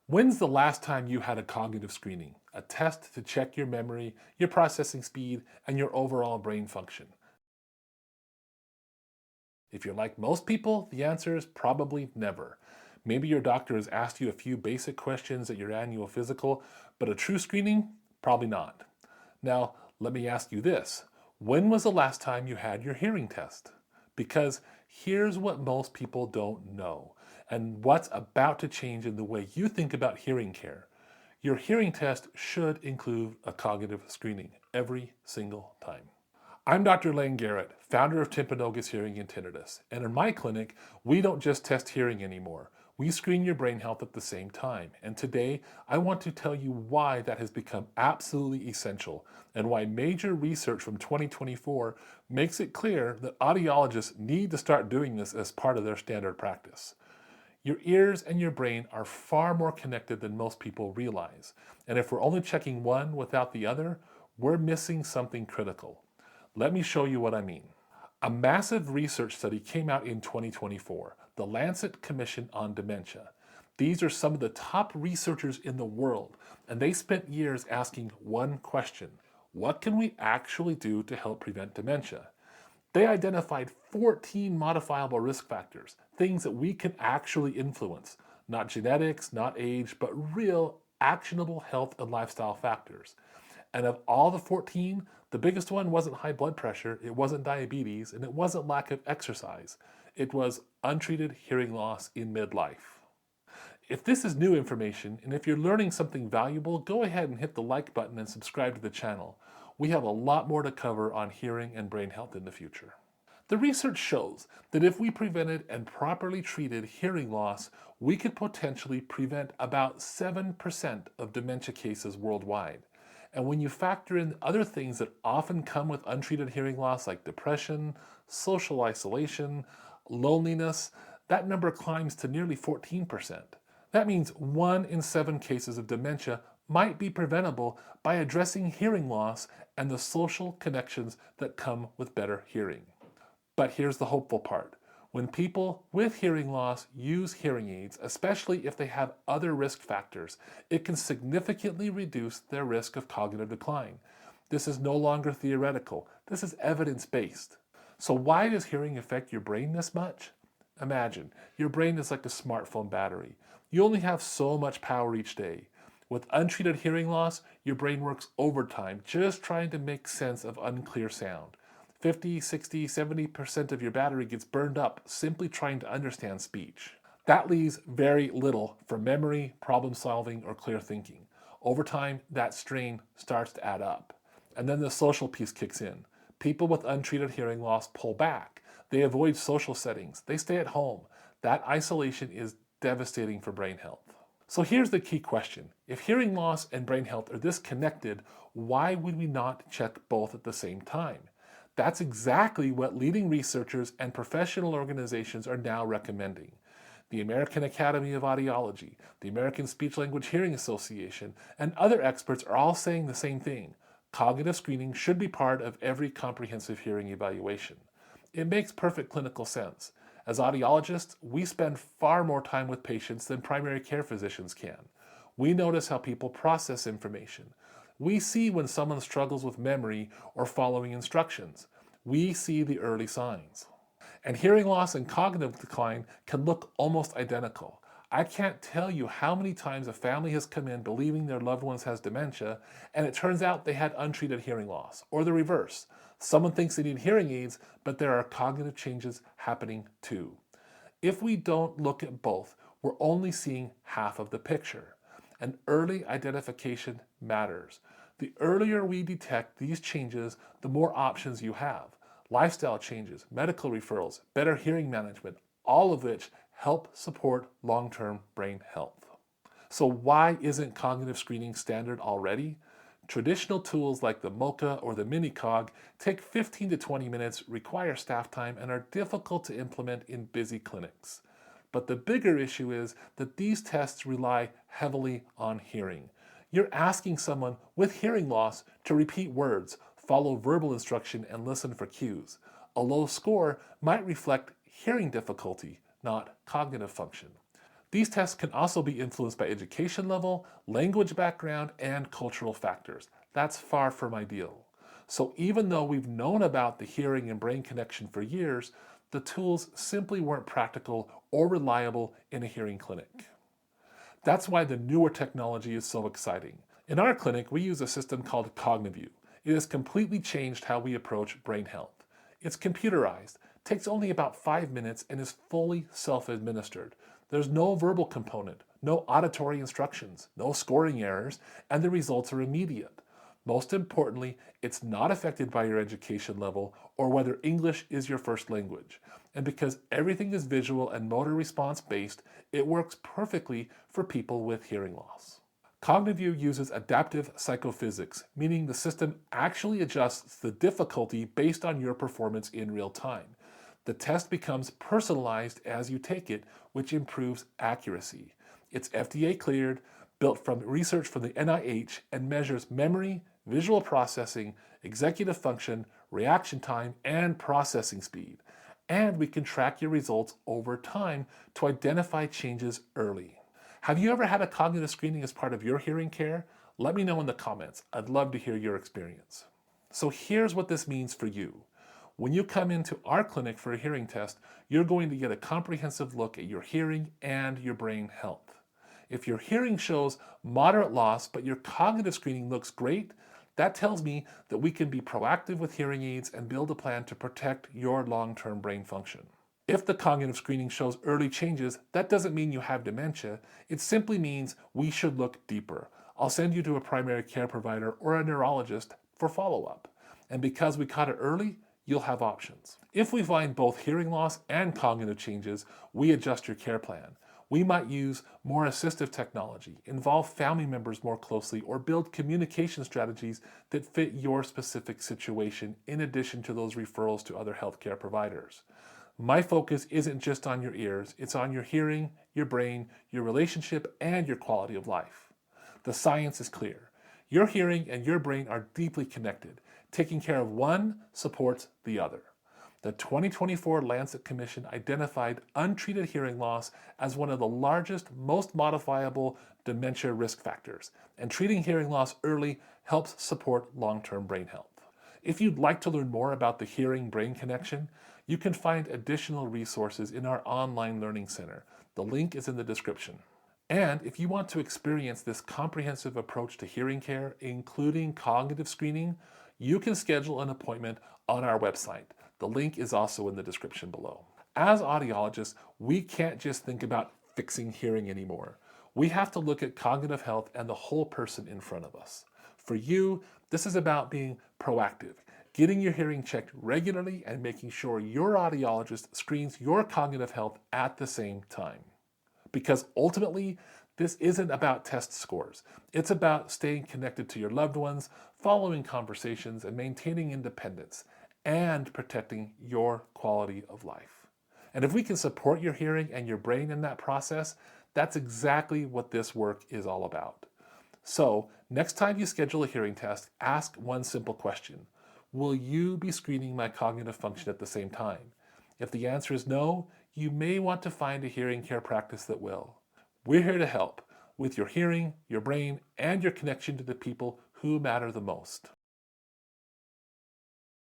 When's the last time you had a cognitive screening, a test to check your memory, your processing speed, and your overall brain function? If you're like most people, the answer is probably never. Maybe your doctor has asked you a few basic questions at your annual physical, but a true screening? Probably not. Now, let me ask you this. When was the last time you had your hearing test? Because here's what most people don't know, and what's about to change in the way you think about hearing care. Your hearing test should include a cognitive screening every single time. I'm Dr. Layne Garrett, founder of Timpanogos Hearing and Tinnitus, and in my clinic, we don't just test hearing anymore. We screen your brain health at the same time, and today I want to tell you why that has become absolutely essential and why major research from 2024 makes it clear that audiologists need to start doing this as part of their standard practice. Your ears and your brain are far more connected than most people realize, and if we're only checking one without the other, we're missing something critical. Let me show you what I mean. A massive research study came out in 2024, the Lancet Commission on Dementia. These are some of the top researchers in the world, and they spent years asking one question: what can we actually do to help prevent dementia? They identified 14 modifiable risk factors, things that we can actually influence, not genetics, not age, but real actionable health and lifestyle factors. And of all the 14, the biggest one wasn't high blood pressure, it wasn't diabetes, and it wasn't lack of exercise. It was untreated hearing loss in midlife. If this is new information, and if you're learning something valuable, go ahead and hit the like button and subscribe to the channel. We have a lot more to cover on hearing and brain health in the future. The research shows that if we prevented and properly treated hearing loss, we could potentially prevent about 7% of dementia cases worldwide. And when you factor in other things that often come with untreated hearing loss like depression, social isolation, loneliness, that number climbs to nearly 14%. That means 1 in 7 cases of dementia might be preventable by addressing hearing loss and the social connections that come with better hearing. But here's the hopeful part. When people with hearing loss use hearing aids, especially if they have other risk factors, it can significantly reduce their risk of cognitive decline. This is no longer theoretical. This is evidence-based. So why does hearing affect your brain this much? Imagine, your brain is like a smartphone battery. You only have so much power each day. With untreated hearing loss, your brain works overtime just trying to make sense of unclear sound. 50, 60, 70% of your battery gets burned up simply trying to understand speech. That leaves very little for memory, problem solving, or clear thinking. Over time, that strain starts to add up. And then the social piece kicks in. People with untreated hearing loss pull back. They avoid social settings. They stay at home. That isolation is devastating for brain health. So here's the key question. If hearing loss and brain health are this connected, why would we not check both at the same time? That's exactly what leading researchers and professional organizations are now recommending. The American Academy of Audiology, the American Speech-Language Hearing Association, and other experts are all saying the same thing. Cognitive screening should be part of every comprehensive hearing evaluation. It makes perfect clinical sense. As audiologists, we spend far more time with patients than primary care physicians can. We notice how people process information. We see when someone struggles with memory or following instructions. We see the early signs. And hearing loss and cognitive decline can look almost identical. I can't tell you how many times a family has come in believing their loved one has dementia, and it turns out they had untreated hearing loss, or the reverse. Someone thinks they need hearing aids, but there are cognitive changes happening too. If we don't look at both, we're only seeing half of the picture. And early identification matters. The earlier we detect these changes, the more options you have. Lifestyle changes, medical referrals, better hearing management, all of which help support long-term brain health. So why isn't cognitive screening standard already? Traditional tools like the MoCA or the MiniCog take 15 to 20 minutes, require staff time, and are difficult to implement in busy clinics. But the bigger issue is that these tests rely heavily on hearing. You're asking someone with hearing loss to repeat words, follow verbal instruction, and listen for cues. A low score might reflect hearing difficulty, not cognitive function. These tests can also be influenced by education level, language background, and cultural factors. That's far from ideal. So even though we've known about the hearing and brain connection for years, the tools simply weren't practical or reliable in a hearing clinic. That's why the newer technology is so exciting. In our clinic, we use a system called CogniView. It has completely changed how we approach brain health. It's computerized, takes only about 5 minutes, and is fully self-administered. There's no verbal component, no auditory instructions, no scoring errors, and the results are immediate. Most importantly, it's not affected by your education level or whether English is your first language. And because everything is visual and motor response based, it works perfectly for people with hearing loss. CogniView uses adaptive psychophysics, meaning the system actually adjusts the difficulty based on your performance in real time. The test becomes personalized as you take it, which improves accuracy. It's FDA cleared, built from research from the NIH, and measures memory, visual processing, executive function, reaction time, and processing speed. And we can track your results over time to identify changes early. Have you ever had a cognitive screening as part of your hearing care? Let me know in the comments. I'd love to hear your experience. So here's what this means for you. When you come into our clinic for a hearing test, you're going to get a comprehensive look at your hearing and your brain health. If your hearing shows moderate loss, but your cognitive screening looks great, that tells me that we can be proactive with hearing aids and build a plan to protect your long-term brain function. If the cognitive screening shows early changes, that doesn't mean you have dementia. It simply means we should look deeper. I'll send you to a primary care provider or a neurologist for follow-up. And because we caught it early, you'll have options. If we find both hearing loss and cognitive changes, we adjust your care plan. We might use more assistive technology, involve family members more closely, or build communication strategies that fit your specific situation in addition to those referrals to other healthcare providers. My focus isn't just on your ears, it's on your hearing, your brain, your relationship, and your quality of life. The science is clear. Your hearing and your brain are deeply connected. Taking care of one supports the other. The 2024 Lancet Commission identified untreated hearing loss as one of the largest, most modifiable dementia risk factors, and treating hearing loss early helps support long-term brain health. If you'd like to learn more about the hearing-brain connection, you can find additional resources in our online learning center. The link is in the description. And if you want to experience this comprehensive approach to hearing care, including cognitive screening, you can schedule an appointment on our website. The link is also in the description below. As audiologists, we can't just think about fixing hearing anymore. We have to look at cognitive health and the whole person in front of us. For you, this is about being proactive, getting your hearing checked regularly and making sure your audiologist screens your cognitive health at the same time. Because ultimately, this isn't about test scores. It's about staying connected to your loved ones, following conversations, and maintaining independence, and protecting your quality of life. And if we can support your hearing and your brain in that process, that's exactly what this work is all about. So, next time you schedule a hearing test, ask one simple question. Will you be screening my cognitive function at the same time? If the answer is no, you may want to find a hearing care practice that will. We're here to help with your hearing, your brain, and your connection to the people who matter the most.